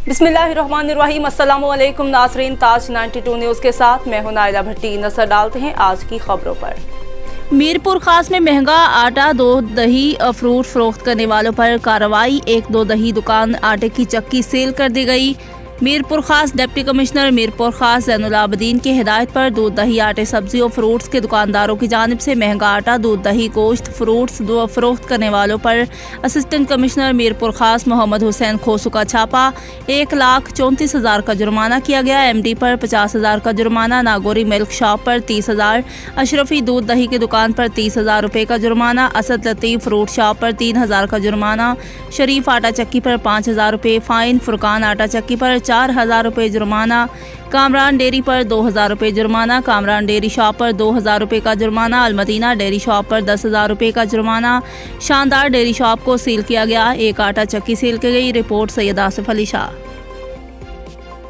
बिस्मिल्लाहिर्रहमानिर्रहीम। अस्सलाम वालेकुम नाज़रीन, ताज 92 न्यूज़ के साथ मैं हूं नाइला भट्टी। नजर डालते हैं आज की खबरों पर। मीरपुर खास में महंगा आटा, दो दही फ्रूट फरोख्त करने वालों पर कार्रवाई। 1-2 दही दुकान आटे की चक्की सील कर दी गई। मीरपुर खास डिप्टी कमिश्नर मीरपुर खास ज़ैनुल आबदीन की हिदायत पर दूध, दही, आटे, सब्जी और फ्रूट्स के दुकानदारों की जानिब से महंगा आटा, दूध, दही, गोश्त, फ्रूट्स फरोख्त करने वालों पर असिस्टेंट कमिश्नर मीरपुर खास मोहम्मद हुसैन खोसू का छापा। 1,34,000 का जुर्माना किया गया। MD पर 50,000 का जुर्माना। नागौरी मिल्क शॉप पर 30,000, अशरफी दूध दही की दुकान पर 30,000 रुपये का जुर्माना। असद लतीफ़ फ्रूट शॉप पर 3,000 का जुर्माना। शरीफ आटा चक्की पर 5,000 रुपये फाइन। फुरकान आटा चक्की पर 4,000 रुपये जुर्माना। कामरान डेयरी पर 2,000 रुपये जुर्माना। कामरान डेयरी शॉप पर 2,000 रुपये का जुर्माना। अलमदीना डेयरी शॉप पर 10,000 रुपये का जुर्माना। शानदार डेयरी शॉप को सील किया गया। एक आटा चक्की सील की गई। रिपोर्ट सैयद आसिफ अली शाह।